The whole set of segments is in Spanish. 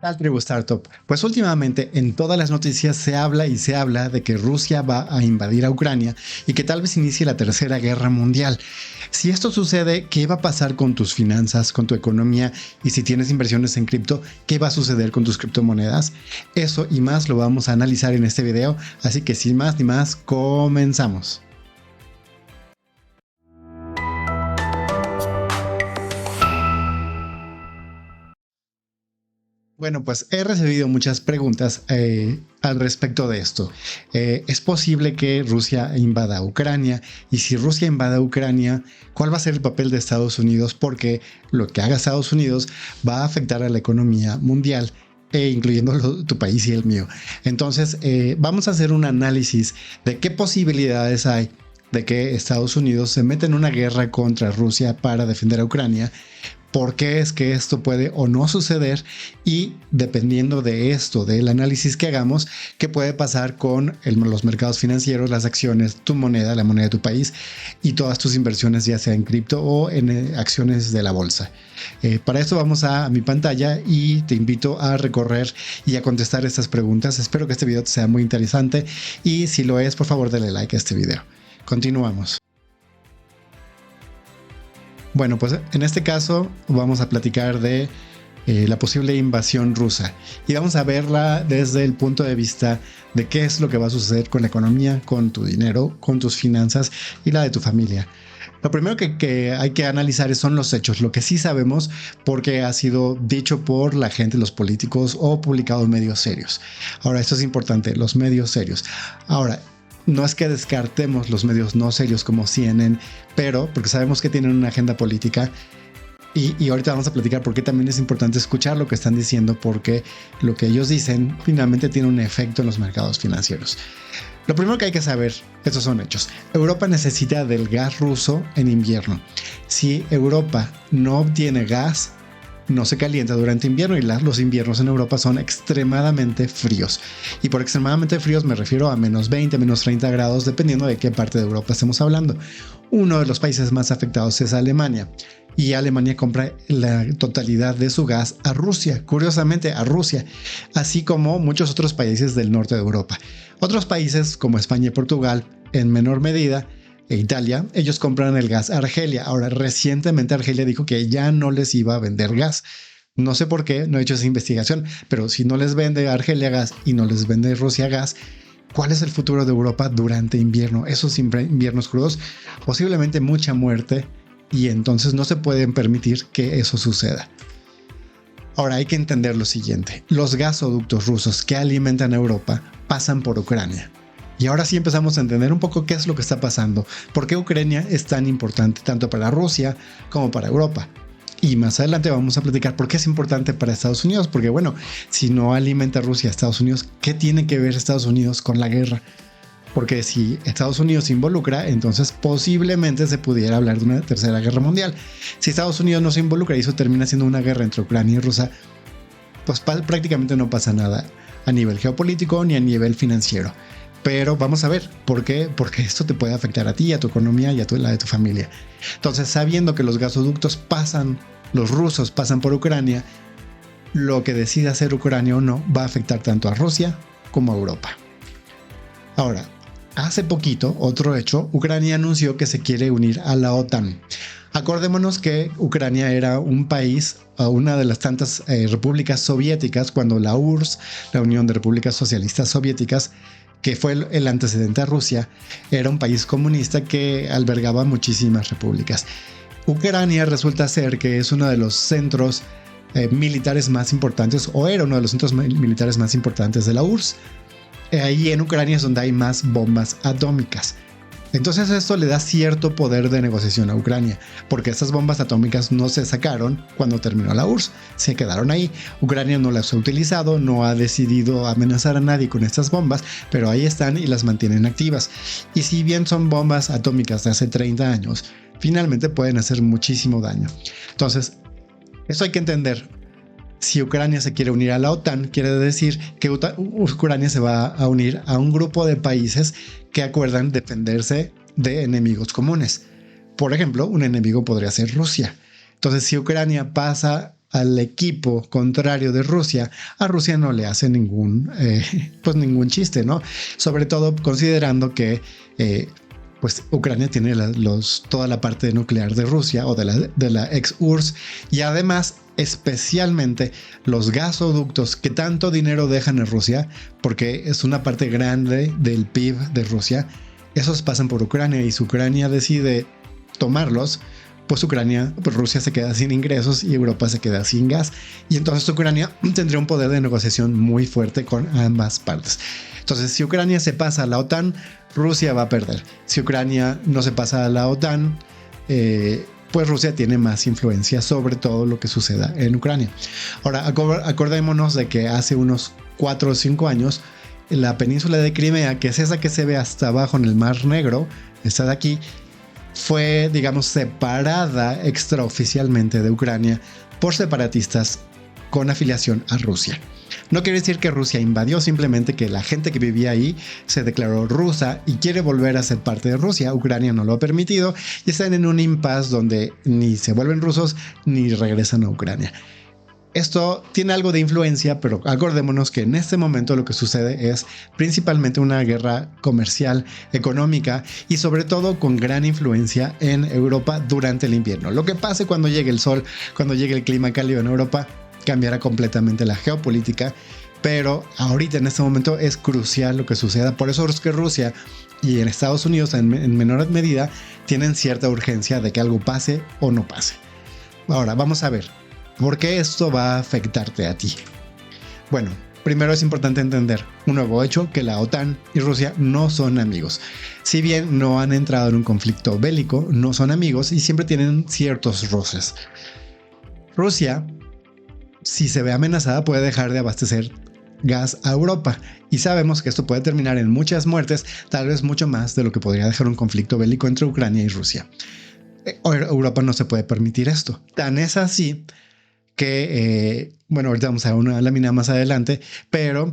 Al Tribu Startup. Pues últimamente en todas las noticias se habla y se habla de que Rusia va a invadir a Ucrania y que tal vez inicie la Tercera Guerra Mundial. Si esto sucede, ¿qué va a pasar con tus finanzas, con tu economía? Y si tienes inversiones en cripto, ¿qué va a suceder con tus criptomonedas? Eso y más lo vamos a analizar en este video, así que sin más ni más, comenzamos. Bueno, pues he recibido muchas preguntas al respecto de esto. ¿Es posible que Rusia invada Ucrania? Y si Rusia invada Ucrania, ¿cuál va a ser el papel de Estados Unidos? Porque lo que haga Estados Unidos va a afectar a la economía mundial, incluyendo tu país y el mío. Entonces, vamos a hacer un análisis de qué posibilidades hay de que Estados Unidos se meta en una guerra contra Rusia para defender a Ucrania. ¿Por qué es que esto puede o no suceder? Y dependiendo de esto, del análisis que hagamos, ¿qué puede pasar con los mercados financieros, las acciones, tu moneda, la moneda de tu país y todas tus inversiones, ya sea en cripto o en acciones de la bolsa? Para esto vamos a mi pantalla y te invito a recorrer y a contestar estas preguntas. Espero que este video te sea muy interesante y si lo es, por favor, dale like a este video. Continuamos. Bueno, pues en este caso vamos a platicar de la posible invasión rusa y vamos a verla desde el punto de vista de qué es lo que va a suceder con la economía, con tu dinero, con tus finanzas y la de tu familia. Lo primero que hay que analizar son los hechos, lo que sí sabemos porque ha sido dicho por la gente, los políticos o publicado en medios serios. Ahora, esto es importante, los medios serios. Ahora, no es que descartemos los medios no serios como CNN, pero porque sabemos que tienen una agenda política y ahorita vamos a platicar por qué también es importante escuchar lo que están diciendo, porque lo que ellos dicen finalmente tiene un efecto en los mercados financieros. Lo primero que hay que saber, estos son hechos. Europa necesita del gas ruso en invierno. Si Europa no obtiene gas, no se calienta durante invierno y los inviernos en Europa son extremadamente fríos. Y por extremadamente fríos me refiero a menos 20, menos 30 grados, dependiendo de qué parte de Europa estemos hablando. Uno de los países más afectados es Alemania. Y Alemania compra la totalidad de su gas a Rusia, curiosamente a Rusia, así como muchos otros países del norte de Europa. Otros países como España y Portugal, en menor medida, e Italia, ellos compran el gas a Argelia. Ahora, recientemente Argelia dijo que ya no les iba a vender gas. No sé por qué, no he hecho esa investigación, pero si no les vende Argelia gas y no les vende Rusia gas, ¿cuál es el futuro de Europa durante invierno? Esos inviernos crudos, posiblemente mucha muerte, y entonces no se pueden permitir que eso suceda. Ahora hay que entender lo siguiente: los gasoductos rusos que alimentan a Europa pasan por Ucrania. Y ahora sí empezamos a entender un poco qué es lo que está pasando, por qué Ucrania es tan importante tanto para Rusia como para Europa. Y más adelante vamos a platicar por qué es importante para Estados Unidos, porque bueno, si no alimenta Rusia a Estados Unidos, ¿qué tiene que ver Estados Unidos con la guerra? Porque si Estados Unidos se involucra, entonces posiblemente se pudiera hablar de una tercera guerra mundial. Si Estados Unidos no se involucra y eso termina siendo una guerra entre Ucrania y Rusia, pues prácticamente no pasa nada a nivel geopolítico ni a nivel financiero. Pero vamos a ver por qué, porque esto te puede afectar a ti, a tu economía y a la de tu familia. Entonces, sabiendo que los gasoductos los rusos pasan por Ucrania, lo que decida hacer Ucrania o no va a afectar tanto a Rusia como a Europa. Ahora, hace poquito, otro hecho, Ucrania anunció que se quiere unir a la OTAN. Acordémonos que Ucrania era un país, una de las tantas repúblicas soviéticas, cuando la URSS, la Unión de Repúblicas Socialistas Soviéticas, que fue el antecedente a Rusia, era un país comunista que albergaba muchísimas repúblicas. Ucrania resulta ser que es uno de los centros militares más importantes, o era uno de los centros militares más importantes de la URSS. Ahí en Ucrania es donde hay más bombas atómicas. Entonces esto le da cierto poder de negociación a Ucrania, porque esas bombas atómicas no se sacaron cuando terminó la URSS, se quedaron ahí. Ucrania no las ha utilizado, no ha decidido amenazar a nadie con estas bombas, pero ahí están y las mantienen activas. Y si bien son bombas atómicas de hace 30 años, finalmente pueden hacer muchísimo daño. Entonces, esto hay que entender. Si Ucrania se quiere unir a la OTAN, quiere decir que Ucrania se va a unir a un grupo de países que acuerdan defenderse de enemigos comunes. Por ejemplo, un enemigo podría ser Rusia. Entonces, si Ucrania pasa al equipo contrario de Rusia, a Rusia no le hace ningún chiste, ¿no? Sobre todo considerando que pues Ucrania tiene toda la parte nuclear de Rusia o de la ex URSS, y además especialmente los gasoductos que tanto dinero dejan en Rusia, porque es una parte grande del PIB de Rusia. Esos pasan por Ucrania, y si Ucrania decide tomarlos, pues Rusia se queda sin ingresos y Europa se queda sin gas, y entonces Ucrania tendría un poder de negociación muy fuerte con ambas partes. Entonces, si Ucrania se pasa a la OTAN, Rusia va a perder. Si Ucrania no se pasa a la OTAN, pues Rusia tiene más influencia sobre todo lo que suceda en Ucrania. Ahora, acordémonos de que hace unos 4 o 5 años, la península de Crimea, que es esa que se ve hasta abajo en el Mar Negro, esta de aquí, fue, digamos, separada extraoficialmente de Ucrania por separatistas con afiliación a Rusia. No quiere decir que Rusia invadió, simplemente que la gente que vivía ahí se declaró rusa y quiere volver a ser parte de Rusia. Ucrania no lo ha permitido y están en un impasse donde ni se vuelven rusos ni regresan a Ucrania. Esto tiene algo de influencia, pero acordémonos que en este momento lo que sucede es principalmente una guerra comercial, económica y sobre todo con gran influencia en Europa durante el invierno. Lo que pase cuando llegue el sol, cuando llegue el clima cálido en Europa, cambiará completamente la geopolítica, pero ahorita en este momento es crucial lo que suceda. Por eso es que Rusia y en Estados Unidos en menor medida tienen cierta urgencia de que algo pase o no pase. Ahora vamos a ver ¿por qué esto va a afectarte a ti? Bueno, primero es importante entender un nuevo hecho, que la OTAN y Rusia no son amigos. Si bien no han entrado en un conflicto bélico, no son amigos y siempre tienen ciertos roces. Rusia, si se ve amenazada, puede dejar de abastecer gas a Europa, y sabemos que esto puede terminar en muchas muertes, tal vez mucho más de lo que podría dejar un conflicto bélico entre Ucrania y Rusia. Europa no se puede permitir esto. Tan es así que, ahorita vamos a ver una lámina más adelante, pero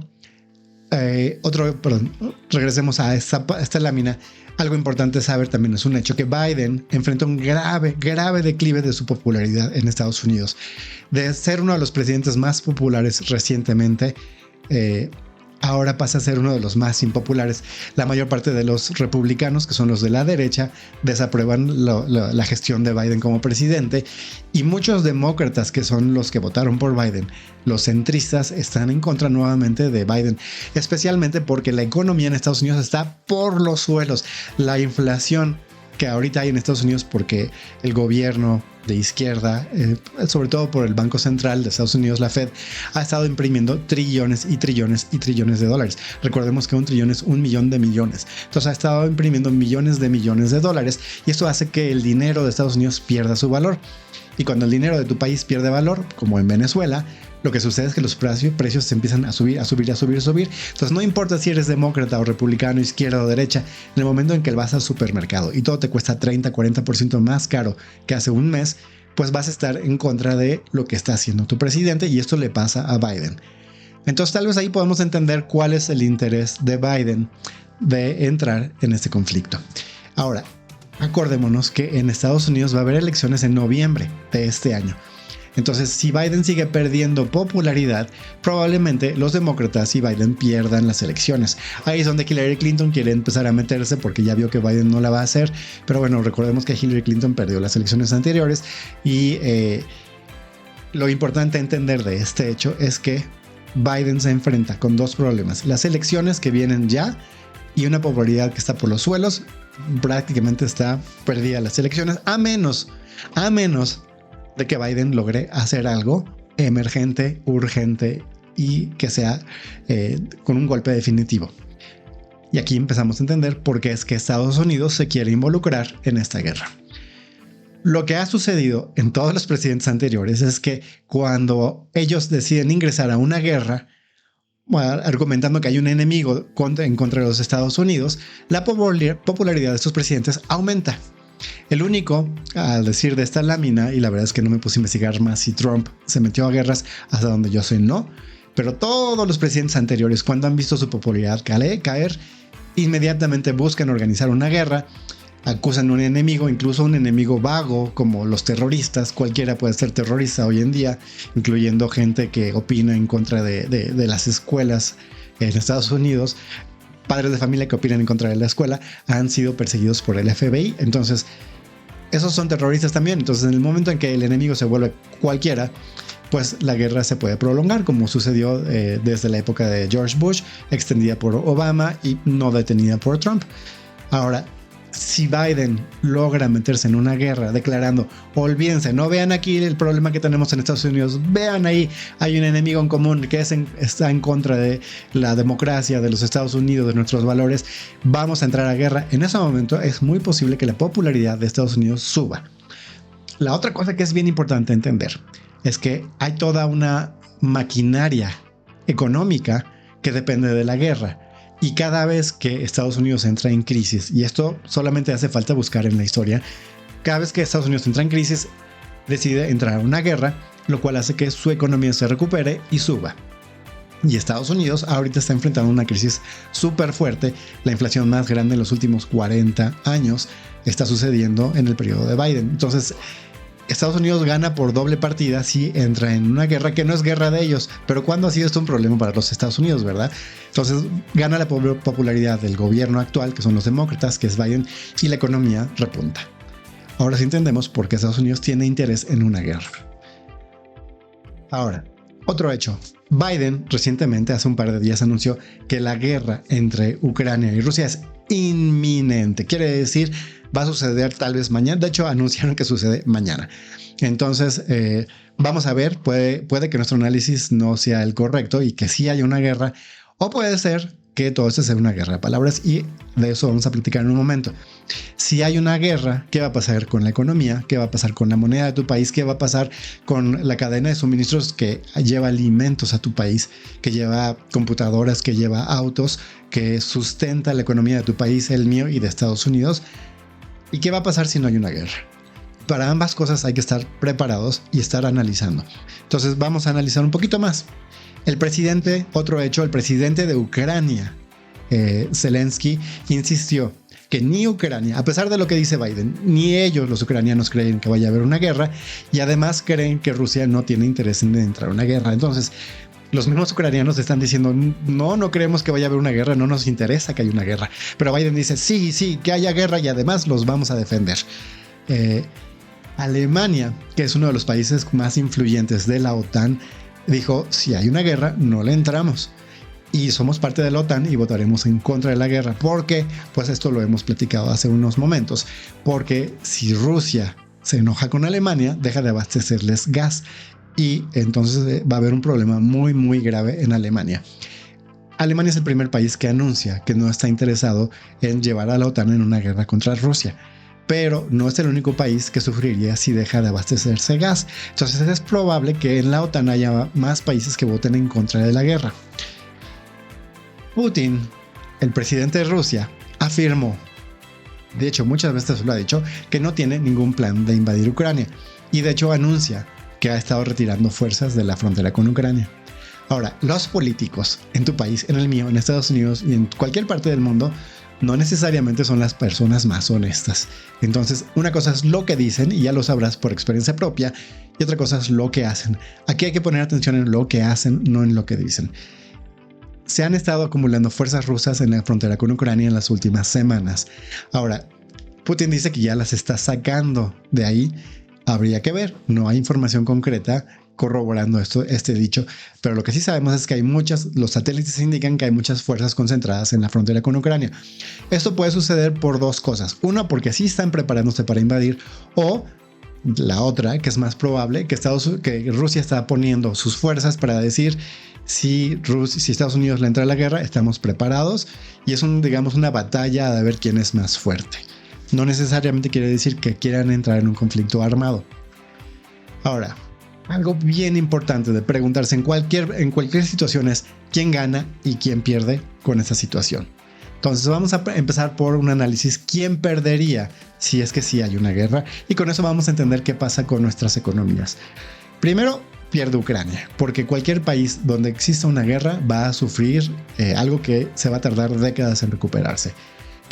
regresemos a esta lámina. Algo importante saber también, es un hecho que Biden enfrenta un grave declive de su popularidad en Estados Unidos. De ser uno de los presidentes más populares recientemente, ahora pasa a ser uno de los más impopulares. La mayor parte de los republicanos, que son los de la derecha, desaprueban la gestión de Biden como presidente, y muchos demócratas, que son los que votaron por Biden, los centristas, están en contra nuevamente de Biden, especialmente porque la economía en Estados Unidos está por los suelos. La inflación que ahorita hay en Estados Unidos, porque el gobierno de izquierda, sobre todo por el Banco Central de Estados Unidos, la Fed, ha estado imprimiendo trillones y trillones y trillones de dólares. Recordemos que un trillón es 1 millón de millones. Entonces ha estado imprimiendo millones de millones de dólares, y esto hace que el dinero de Estados Unidos pierda su valor. Y cuando el dinero de tu país pierde valor, como en Venezuela, lo que sucede es que los precios se empiezan a subir. Entonces no importa si eres demócrata o republicano, izquierda o derecha, en el momento en que vas al supermercado y todo te cuesta 30-40% más caro que hace un mes, pues vas a estar en contra de lo que está haciendo tu presidente, y esto le pasa a Biden. Entonces tal vez ahí podemos entender cuál es el interés de Biden de entrar en este conflicto. Ahora, acordémonos que en Estados Unidos va a haber elecciones en noviembre de este año. Entonces, si Biden sigue perdiendo popularidad, probablemente los demócratas y Biden pierdan las elecciones. Ahí es donde Hillary Clinton quiere empezar a meterse, porque ya vio que Biden no la va a hacer. Pero bueno, recordemos que Hillary Clinton perdió las elecciones anteriores, y lo importante a entender de este hecho es que Biden se enfrenta con dos problemas: las elecciones que vienen ya y una popularidad que está por los suelos. Prácticamente está perdida las elecciones, a menos de que Biden logre hacer algo emergente, urgente, y que sea con un golpe definitivo. Y aquí empezamos a entender por qué es que Estados Unidos se quiere involucrar en esta guerra. Lo que ha sucedido en todos los presidentes anteriores es que cuando ellos deciden ingresar a una guerra, argumentando que hay un enemigo en contra de los Estados Unidos, la popularidad de estos presidentes aumenta. El único, al decir de esta lámina, y la verdad es que no me puse a investigar más si Trump se metió a guerras, hasta donde yo sé no, pero todos los presidentes anteriores, cuando han visto su popularidad caer, inmediatamente buscan organizar una guerra acusan a un enemigo, incluso un enemigo vago como los terroristas. Cualquiera puede ser terrorista hoy en día, incluyendo gente que opina en contra de las escuelas en Estados Unidos. Padres de familia que opinan en contra de la escuela han sido perseguidos por el FBI. Entonces, esos son terroristas también. Entonces, en el momento en que el enemigo se vuelve cualquiera, pues la guerra se puede prolongar, como sucedió desde la época de George Bush, extendida por Obama y no detenida por Trump. Ahora, si Biden logra meterse en una guerra declarando, olvídense, no vean aquí el problema que tenemos en Estados Unidos, vean ahí, hay un enemigo en común que está en contra de la democracia, de los Estados Unidos, de nuestros valores, vamos a entrar a guerra. En ese momento es muy posible que la popularidad de Estados Unidos suba. La otra cosa que es bien importante entender es que hay toda una maquinaria económica que depende de la guerra. Y cada vez que Estados Unidos entra en crisis, y esto solamente hace falta buscar en la historia, cada vez que Estados Unidos entra en crisis, decide entrar a una guerra, lo cual hace que su economía se recupere y suba. Y Estados Unidos ahorita está enfrentando una crisis súper fuerte. La inflación más grande en los últimos 40 años está sucediendo en el periodo de Biden. Entonces, Estados Unidos gana por doble partida si entra en una guerra que no es guerra de ellos, pero ¿cuándo ha sido esto un problema para los Estados Unidos, verdad? Entonces gana la popularidad del gobierno actual, que son los demócratas, que es Biden, y la economía repunta. Ahora sí entendemos por qué Estados Unidos tiene interés en una guerra. Ahora, otro hecho. Biden recientemente, hace un par de días, anunció que la guerra entre Ucrania y Rusia es inminente. Quiere decir, va a suceder tal vez mañana. De hecho, anunciaron que sucede mañana. Entonces, vamos a ver. Puede que nuestro análisis no sea el correcto y que sí haya una guerra. O puede ser que todo esto sea una guerra de palabras, y de eso vamos a platicar en un momento. Si hay una guerra, ¿qué va a pasar con la economía? ¿Qué va a pasar con la moneda de tu país? ¿Qué va a pasar con la cadena de suministros que lleva alimentos a tu país, que lleva computadoras, que lleva autos, que sustenta la economía de tu país, el mío y de Estados Unidos? ¿Y qué va a pasar si no hay una guerra? Para ambas cosas hay que estar preparados y estar analizando. Entonces vamos a analizar un poquito más. El presidente, otro hecho, el presidente de Ucrania, Zelensky, insistió que ni Ucrania, a pesar de lo que dice Biden, ni ellos, los ucranianos, creen que vaya a haber una guerra, y además creen que Rusia no tiene interés en entrar a una guerra. Entonces, los mismos ucranianos están diciendo, no creemos que vaya a haber una guerra, no nos interesa que haya una guerra. Pero Biden dice, sí, que haya guerra y además los vamos a defender. Alemania, que es uno de los países más influyentes de la OTAN, dijo, si hay una guerra, no le entramos. Y somos parte de la OTAN y votaremos en contra de la guerra. ¿Por qué? Pues esto lo hemos platicado hace unos momentos. Porque si Rusia se enoja con Alemania, deja de abastecerles gas. Y entonces va a haber un problema muy, muy grave en Alemania. Alemania es el primer país que anuncia que no está interesado en llevar a la OTAN en una guerra contra Rusia. Pero no es el único país que sufriría si deja de abastecerse gas. Entonces es probable que en la OTAN haya más países que voten en contra de la guerra. Putin, el presidente de Rusia, afirmó, de hecho muchas veces lo ha dicho, que no tiene ningún plan de invadir Ucrania. Y de hecho anuncia que ha estado retirando fuerzas de la frontera con Ucrania. Ahora, los políticos en tu país, en el mío, en Estados Unidos y en cualquier parte del mundo, no necesariamente son las personas más honestas. Entonces, una cosa es lo que dicen, y ya lo sabrás por experiencia propia, y otra cosa es lo que hacen. Aquí hay que poner atención en lo que hacen, no en lo que dicen. Se han estado acumulando fuerzas rusas en la frontera con Ucrania en las últimas semanas. Ahora, Putin dice que ya las está sacando de ahí. Habría que ver, no hay información concreta corroborando este dicho, pero lo que sí sabemos es que hay los satélites indican que hay muchas fuerzas concentradas en la frontera con Ucrania. Esto puede suceder por dos cosas. Una, porque sí están preparándose para invadir, o la otra, que es más probable, que Rusia está poniendo sus fuerzas para decir, si Estados Unidos le entra a la guerra, estamos preparados, y es una batalla de ver quién es más fuerte. No necesariamente quiere decir que quieran entrar en un conflicto armado. Ahora, algo bien importante de preguntarse en cualquier situación es quién gana y quién pierde con esa situación. Entonces vamos a empezar por un análisis. ¿Quién perdería si es que sí hay una guerra? Y con eso vamos a entender qué pasa con nuestras economías. Primero, pierde Ucrania, porque cualquier país donde exista una guerra va a sufrir algo que se va a tardar décadas en recuperarse.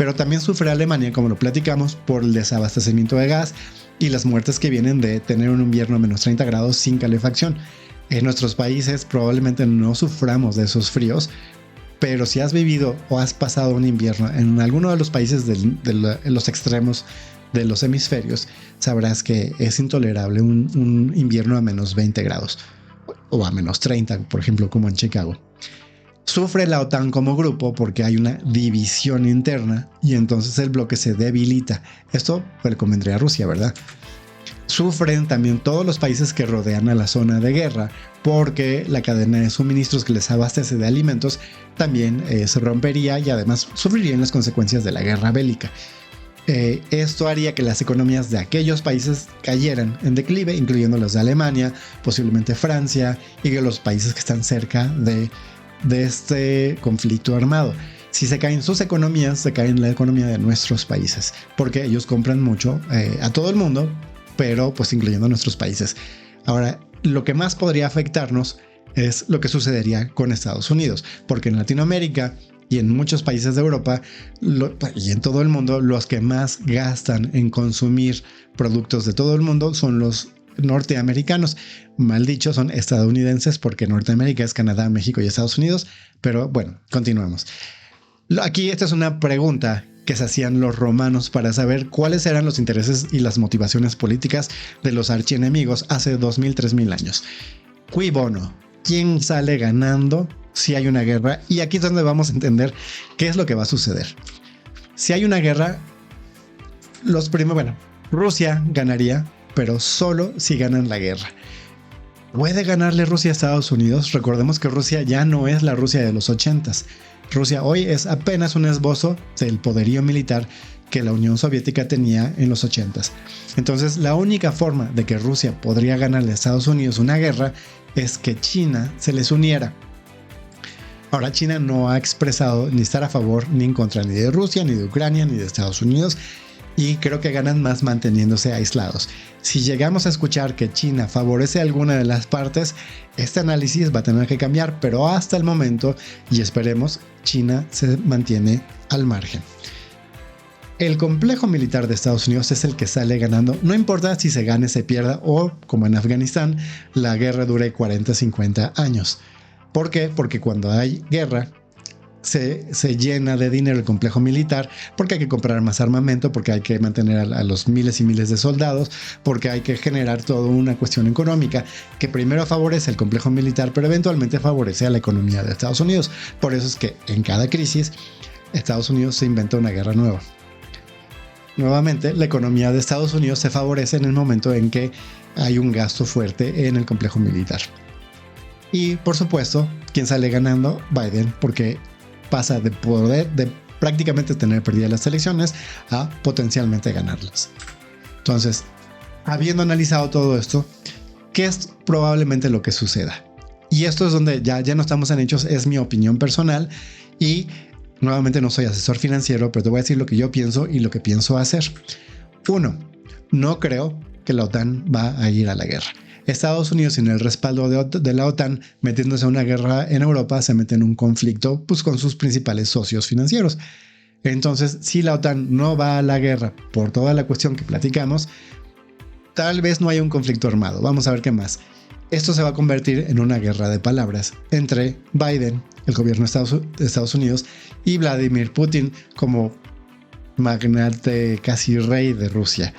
pero también sufre Alemania, como lo platicamos, por el desabastecimiento de gas y las muertes que vienen de tener un invierno a menos 30 grados sin calefacción. En nuestros países probablemente no suframos de esos fríos, pero si has vivido o has pasado un invierno en alguno de los países en los extremos de los hemisferios, sabrás que es intolerable un invierno a menos 20 grados o a menos 30, por ejemplo, como en Chicago. Sufre la OTAN como grupo porque hay una división interna y entonces el bloque se debilita. Esto le convendría a Rusia, ¿verdad? Sufren también todos los países que rodean a la zona de guerra porque la cadena de suministros que les abastece de alimentos también se rompería y además sufrirían las consecuencias de la guerra bélica. Esto haría que las economías de aquellos países cayeran en declive, incluyendo los de Alemania, posiblemente Francia y que los países que están cerca de este conflicto armado. Si se caen sus economías, se cae en la economía de nuestros países, porque ellos compran mucho a todo el mundo, pero pues incluyendo nuestros países. Ahora, lo que más podría afectarnos es lo que sucedería con Estados Unidos, porque en Latinoamérica y en muchos países de Europa y en todo el mundo, los que más gastan en consumir productos de todo el mundo son los norteamericanos. Mal dicho, son estadounidenses porque Norteamérica es Canadá, México y Estados Unidos. Pero bueno, continuamos. Aquí esta es una pregunta que se hacían los romanos para saber cuáles eran los intereses y las motivaciones políticas de los archienemigos hace 2000, 3000 años. Cui bono, ¿quién sale ganando si hay una guerra? Y aquí es donde vamos a entender qué es lo que va a suceder. Si hay una guerra, Rusia ganaría, pero solo si ganan la guerra. ¿Puede ganarle Rusia a Estados Unidos? Recordemos que Rusia ya no es la Rusia de los 80s. Rusia hoy es apenas un esbozo del poderío militar que la Unión Soviética tenía en los 80s. Entonces, la única forma de que Rusia podría ganarle a Estados Unidos una guerra es que China se les uniera. Ahora, China no ha expresado ni estar a favor ni en contra ni de Rusia, ni de Ucrania, ni de Estados Unidos, y creo que ganan más manteniéndose aislados. Si llegamos a escuchar que China favorece a alguna de las partes, este análisis va a tener que cambiar, pero hasta el momento, y esperemos, China se mantiene al margen. El complejo militar de Estados Unidos es el que sale ganando, no importa si se gane, se pierda o, como en Afganistán, la guerra dure 40, 50 años. ¿Por qué? Porque cuando hay guerra, se llena de dinero el complejo militar, porque hay que comprar más armamento, porque hay que mantener a los miles y miles de soldados, porque hay que generar toda una cuestión económica que primero favorece el complejo militar, pero eventualmente favorece a la economía de Estados Unidos. Por eso es que en cada crisis Estados Unidos se inventa una guerra nueva. Nuevamente, la economía de Estados Unidos se favorece en el momento en que hay un gasto fuerte en el complejo militar. Y por supuesto, ¿quién sale ganando? Biden, porque pasa de prácticamente tener perdidas las elecciones a potencialmente ganarlas. Entonces, habiendo analizado todo esto, ¿qué es probablemente lo que suceda? Y esto es donde ya no estamos en hechos, es mi opinión personal y nuevamente no soy asesor financiero, pero te voy a decir lo que yo pienso y lo que pienso hacer. 1. No creo que la OTAN va a ir a la guerra. Estados Unidos, sin el respaldo de la OTAN, metiéndose en una guerra en Europa, se mete en un conflicto pues, con sus principales socios financieros. Entonces, si la OTAN no va a la guerra por toda la cuestión que platicamos, tal vez no haya un conflicto armado. Vamos a ver qué más. Esto se va a convertir en una guerra de palabras entre Biden, el gobierno de Estados Unidos, y Vladimir Putin como magnate casi rey de Rusia.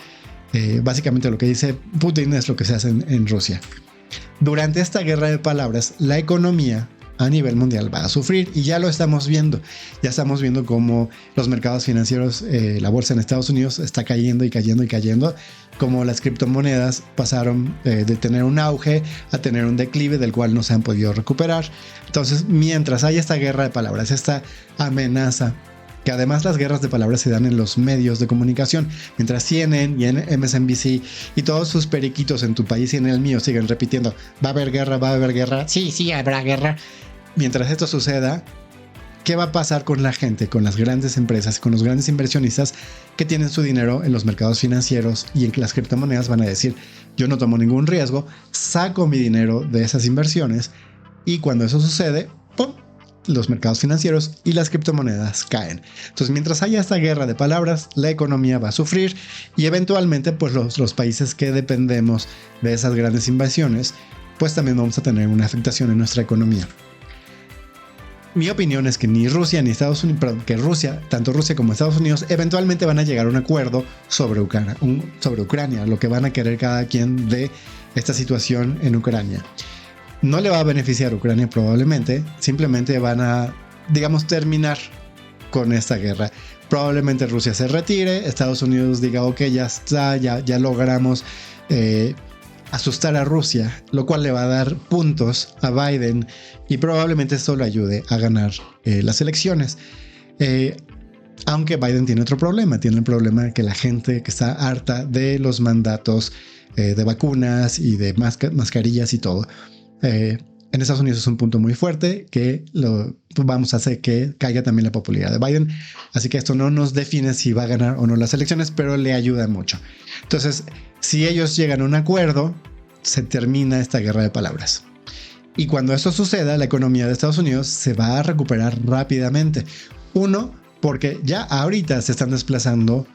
Básicamente lo que dice Putin es lo que se hace en Rusia. Durante esta guerra de palabras, la economía a nivel mundial va a sufrir y ya lo estamos viendo. Ya estamos viendo cómo los mercados financieros, la bolsa en Estados Unidos está cayendo y cayendo y cayendo, como las criptomonedas pasaron de tener un auge a tener un declive del cual no se han podido recuperar. Entonces, mientras hay esta guerra de palabras, esta amenaza, que además las guerras de palabras se dan en los medios de comunicación, mientras CNN y MSNBC y todos sus periquitos en tu país y en el mío siguen repitiendo, va a haber guerra, sí, habrá guerra. Mientras esto suceda, ¿qué va a pasar con la gente, con las grandes empresas, con los grandes inversionistas que tienen su dinero en los mercados financieros y en las criptomonedas? Van a decir, yo no tomo ningún riesgo, saco mi dinero de esas inversiones y cuando eso sucede, ¡pum!, los mercados financieros y las criptomonedas caen. Entonces, mientras haya esta guerra de palabras, la economía va a sufrir y eventualmente pues los países que dependemos de esas grandes invasiones, pues también vamos a tener una afectación en nuestra economía. Mi opinión es que ni Rusia ni Estados Unidos, perdón, que Rusia, tanto Rusia como Estados Unidos, eventualmente van a llegar a un acuerdo sobre Ucrania, lo que van a querer cada quien de esta situación en Ucrania. No le va a beneficiar a Ucrania probablemente, simplemente van a, digamos, terminar con esta guerra. Probablemente Rusia se retire, Estados Unidos diga, ok, ya está, ya logramos asustar a Rusia, lo cual le va a dar puntos a Biden y probablemente esto le ayude a ganar las elecciones. Aunque Biden tiene otro problema, tiene el problema de que la gente que está harta de los mandatos de vacunas y de mascarillas y todo, en Estados Unidos es un punto muy fuerte que vamos a hacer que caiga también la popularidad de Biden. Así que esto no nos define si va a ganar o no las elecciones, pero le ayuda mucho. Entonces, si ellos llegan a un acuerdo, se termina esta guerra de palabras. Y cuando esto suceda, la economía de Estados Unidos se va a recuperar rápidamente. Uno, porque ya ahorita se están desplazando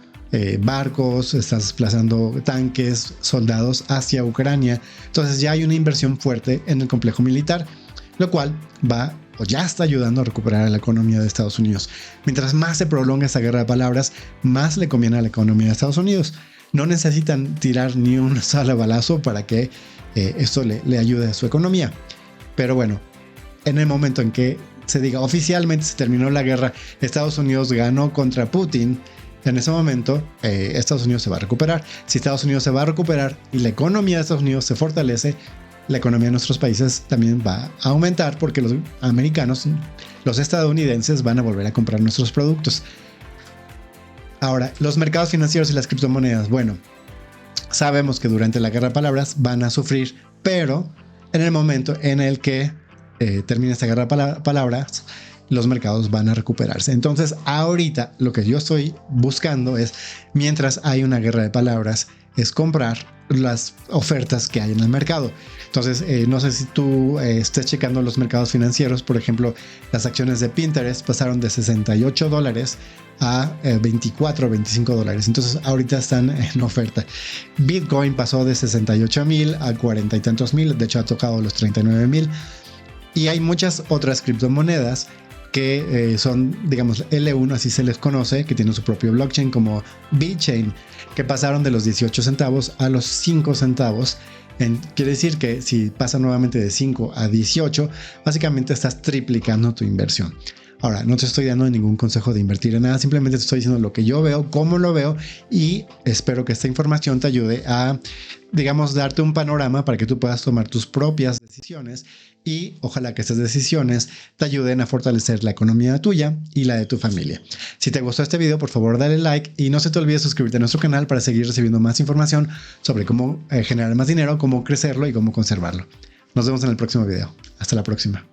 barcos, se están desplazando tanques, soldados hacia Ucrania. Entonces ya hay una inversión fuerte en el complejo militar, lo cual va o ya está ayudando a recuperar a la economía de Estados Unidos. Mientras más se prolonga esa guerra de palabras, más le conviene a la economía de Estados Unidos. No necesitan tirar ni un solo balazo para que esto le ayude a su economía. Pero bueno, en el momento en que se diga oficialmente se terminó la guerra, Estados Unidos ganó contra Putin, en ese momento Estados Unidos se va a recuperar. Si Estados Unidos se va a recuperar y la economía de Estados Unidos se fortalece, la economía de nuestros países también va a aumentar porque los americanos, los estadounidenses van a volver a comprar nuestros productos. Ahora, los mercados financieros y las criptomonedas, bueno, sabemos que durante la guerra de palabras van a sufrir, pero en el momento en el que termine esta guerra de palabras, los mercados van a recuperarse. Entonces, ahorita lo que yo estoy buscando es, mientras hay una guerra de palabras, es comprar las ofertas que hay en el mercado. Entonces, no sé si tú estés checando los mercados financieros. Por ejemplo, las acciones de Pinterest pasaron de $68 a 24 o 25 dólares. Entonces, ahorita están en oferta. Bitcoin pasó de 68,000 a 40 y tantos mil. De hecho, ha tocado los 39,000. Y hay muchas otras criptomonedas que son, digamos, L1, así se les conoce, que tienen su propio blockchain, como VeChain, que pasaron de los 18 centavos a los 5 centavos. Quiere decir que si pasa nuevamente de 5 a 18, básicamente estás triplicando tu inversión. Ahora, no te estoy dando ningún consejo de invertir en nada, simplemente te estoy diciendo lo que yo veo, cómo lo veo, y espero que esta información te ayude a, digamos, darte un panorama para que tú puedas tomar tus propias decisiones y ojalá que estas decisiones te ayuden a fortalecer la economía tuya y la de tu familia. Si te gustó este video, por favor dale like y no se te olvide suscribirte a nuestro canal para seguir recibiendo más información sobre cómo generar más dinero, cómo crecerlo y cómo conservarlo. Nos vemos en el próximo video. Hasta la próxima.